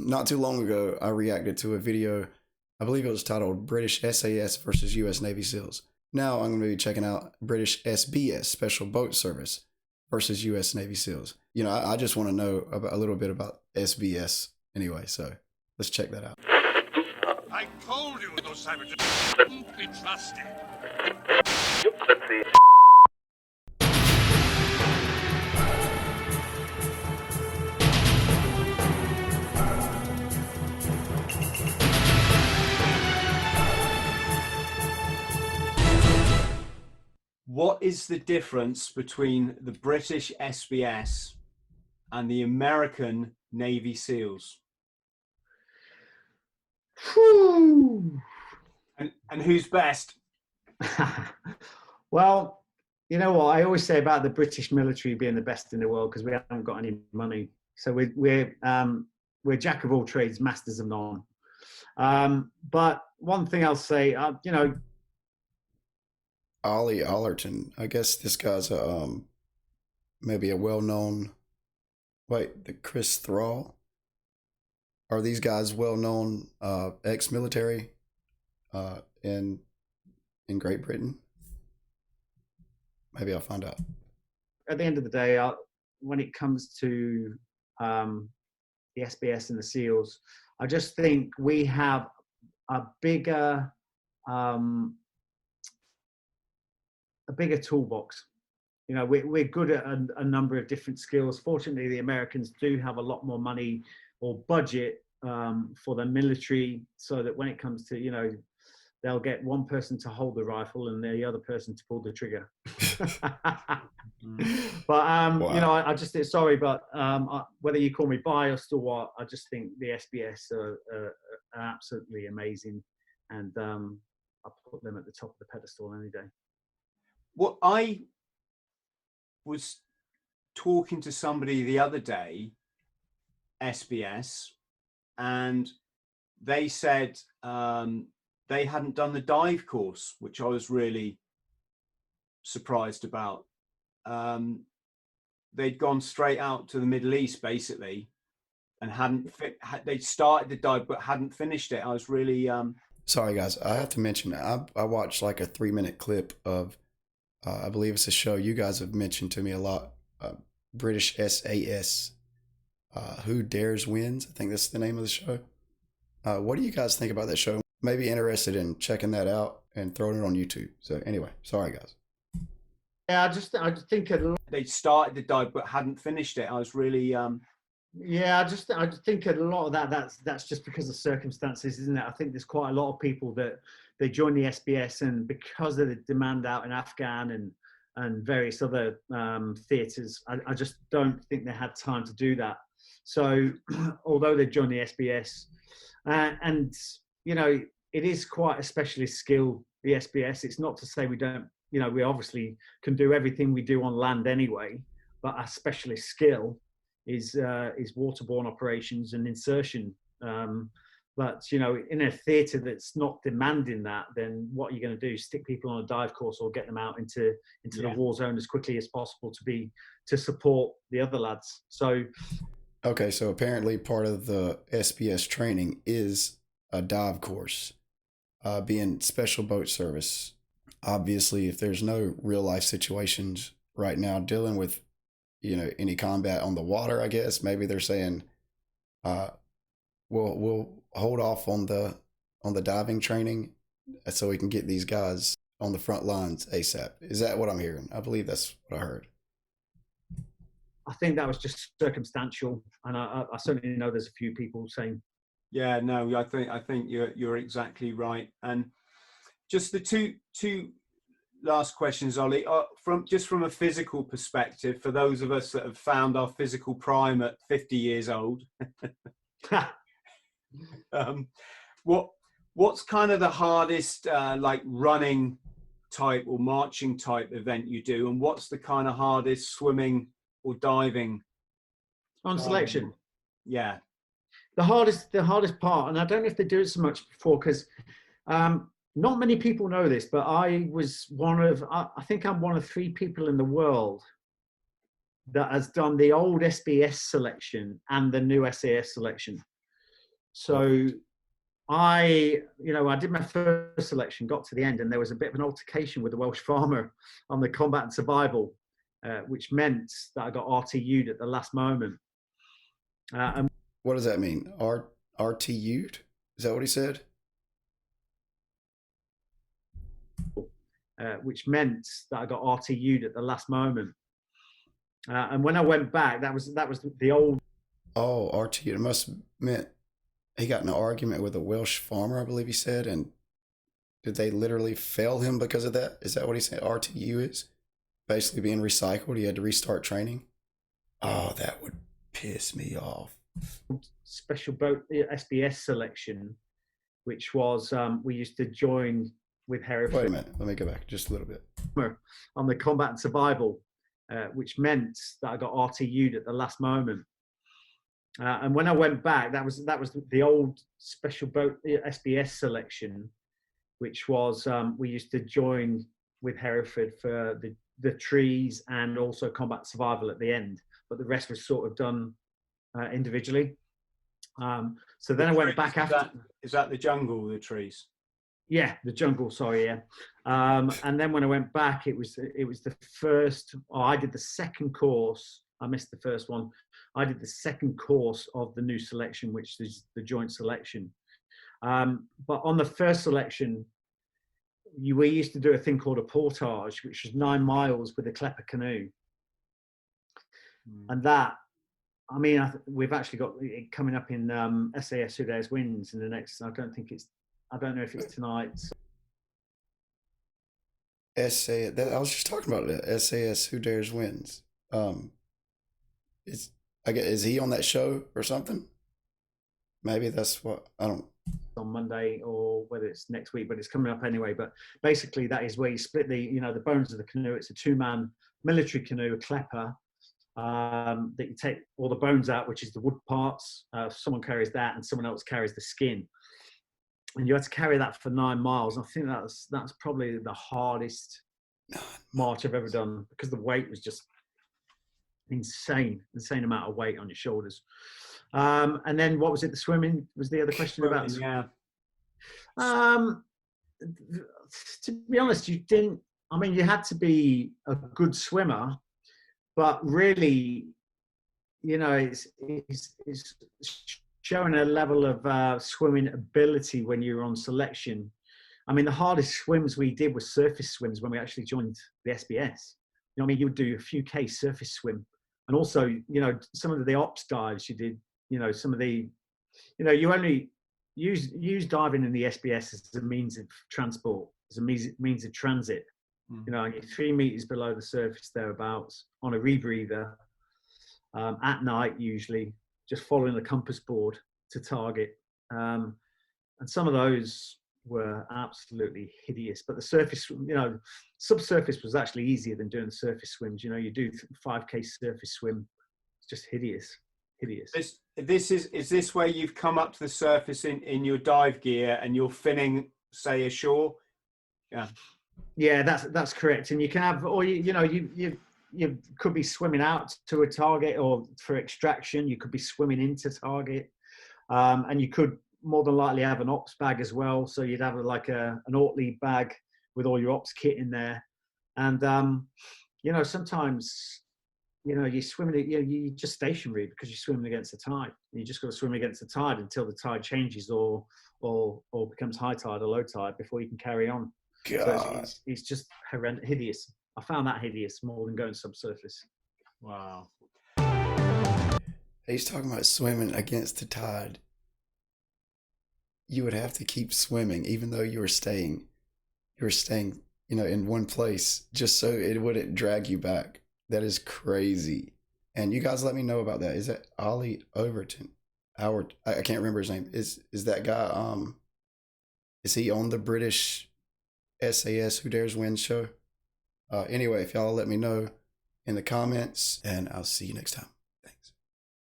not too long ago, I reacted to a video. I believe it was titled British SAS versus U.S. Navy SEALs. Now I'm going to be checking out British SBS, Special Boat Service, versus U.S. Navy SEALs. You know, I just want to know a little bit about SBS anyway, so let's check that out. I told you those savages couldn't be trusted. What is the difference between the British SBS and the American Navy SEALs? Whew. And who's best? Well, you know what I always say about the British military being the best in the world, because we haven't got any money. So we're jack of all trades, masters of none. But one thing I'll say, you know, Ollie Ollerton. I guess this guy's maybe a well-known. Wait, the Chris Thrall. Are these guys well-known ex-military in Great Britain? Maybe I'll find out. at the end of the day, when it comes to the SBS and the SEALs, I just think we have a bigger toolbox. You know, we're good at a number of different skills. Fortunately, the Americans do have a lot more money or budget for the military, so that when it comes to, you know, they'll get one person to hold the rifle and the other person to pull the trigger. But wow. You know, I just sorry, but whether you call me biased or what, I just think the SBS are absolutely amazing, and I put them at the top of the pedestal any day. Well, I was talking to somebody the other day, SBS, and they said they hadn't done the dive course, which I was really surprised about. They'd gone straight out to the Middle East, basically, and they'd started the dive but hadn't finished it. I was really sorry guys, I have to mention I watched like a 3-minute clip of I believe it's a show you guys have mentioned to me a lot, British SAS, Who Dares Wins. I think that's the name of the show. What do you guys think about that show? Maybe interested in checking that out and throwing it on YouTube. So anyway, sorry guys. Yeah, I just think they started the dive but hadn't finished it. I was really yeah, I just think a lot of that's just because of circumstances, isn't it? I think there's quite a lot of people that they join the SBS, and because of the demand out in Afghan and various other theatres, I just don't think they had time to do that. So although they joined the SBS, and you know, it is quite a specialist skill, the SBS. It's not to say we don't, you know, we obviously can do everything we do on land anyway, but our specialist skill is waterborne operations and insertion. But you know, in a theatre that's not demanding that, then what are you going to do? Stick people on a dive course or get them out into the war zone as quickly as possible to support the other lads. So okay, so apparently part of the SBS training is a dive course, being special boat service. Obviously, if there's no real life situations right now dealing with, you know, any combat on the water, I guess maybe they're saying, we'll hold off on the diving training so we can get these guys on the front lines ASAP. Is that what I'm hearing? I believe that's what I heard. I think that was just circumstantial, and I certainly know there's a few people saying. Yeah, no, I think you're exactly right. And just the two last questions, Ollie, from a physical perspective, for those of us that have found our physical prime at 50 years old, what's kind of the hardest like running type or marching type event you do, and what's the kind of hardest swimming or diving on selection? Yeah, the hardest part, and I don't know if they do it so much before, because not many people know this, but I think I'm one of 3 people in the world that has done the old SBS selection and the new SAS selection. So I did my first selection, got to the end, and there was a bit of an altercation with the Welsh farmer on the combat and survival, which meant that I got RTU'd at the last moment. And What does that mean? RTU'd? Is that what he said? which meant that I got RTU'd at the last moment. And when I went back, that was the old. Oh, RTU. It must have meant he got in an argument with a Welsh farmer, I believe he said, and did they literally fail him because of that? Is that what he said? RTU is basically being recycled. He had to restart training. Oh, that would piss me off. Special boat SBS selection, which was we used to join with Hereford. Wait a minute. Let me go back just a little bit. On the combat and survival, which meant that I got RTU'd at the last moment. And when I went back, that was the old special boat SBS selection, which was we used to join with Hereford for the trees and also combat survival at the end, but the rest was sort of done individually. So then I went back after. Is that the jungle, the trees? Yeah, the jungle. Sorry, yeah. And then when I went back, it was the first. Oh, I did the second course. I missed the first one. I did the second course of the new selection, which is the joint selection. But on the first selection, we used to do a thing called a portage, which was 9 miles with a klepper canoe. And that, I mean, we've actually got it coming up in SAS Who Dares Wins in the next. I don't know if it's tonight. I was just talking about it. SAS Who Dares Wins. Is he on that show or something? Maybe that's what I don't. On Monday or whether it's next week, but it's coming up anyway. But basically, that is where you split the bones of the canoe. It's a 2-man military canoe, a klepper, that you take all the bones out, which is the wood parts. Someone carries that, and someone else carries the skin. And you had to carry that for 9 miles. I think that's probably the hardest march I've ever done because the weight was just insane amount of weight on your shoulders. And then what was it? The swimming was the other question about. Yeah. To be honest, you didn't. I mean, you had to be a good swimmer, but really, it's showing a level of swimming ability when you're on selection. I mean, the hardest swims we did were surface swims when we actually joined the SBS. I mean, you would do a few K surface swim, and also, some of the ops dives you did. Some of the, you only use diving in the SBS as a means of transport, as a means of transit. You're 3 meters below the surface thereabouts on a rebreather at night, usually just following the compass board to target. And some of those were absolutely hideous, but the surface, subsurface was actually easier than doing the surface swims. You do 5K surface swim. It's just hideous. Is this where you've come up to the surface in your dive gear and you're finning, say, ashore? Yeah, that's correct. And you can have, or you could be swimming out to a target, or for extraction, you could be swimming into target, and you could more than likely have an ops bag as well. So you'd have an Ortley bag with all your ops kit in there, and sometimes. You're swimming, you're just stationary because you're swimming against the tide. You just got to swim against the tide until the tide changes or becomes high tide or low tide before you can carry on. So it's just horrendous, hideous. I found that hideous more than going subsurface. Wow. He's talking about swimming against the tide. You would have to keep swimming even though you were staying, in one place just so it wouldn't drag you back. That is crazy. And you guys let me know about that. Is that Ollie Ollerton? I can't remember his name. Is that guy, is he on the British SAS Who Dares Win show? Anyway, if y'all let me know in the comments, and I'll see you next time.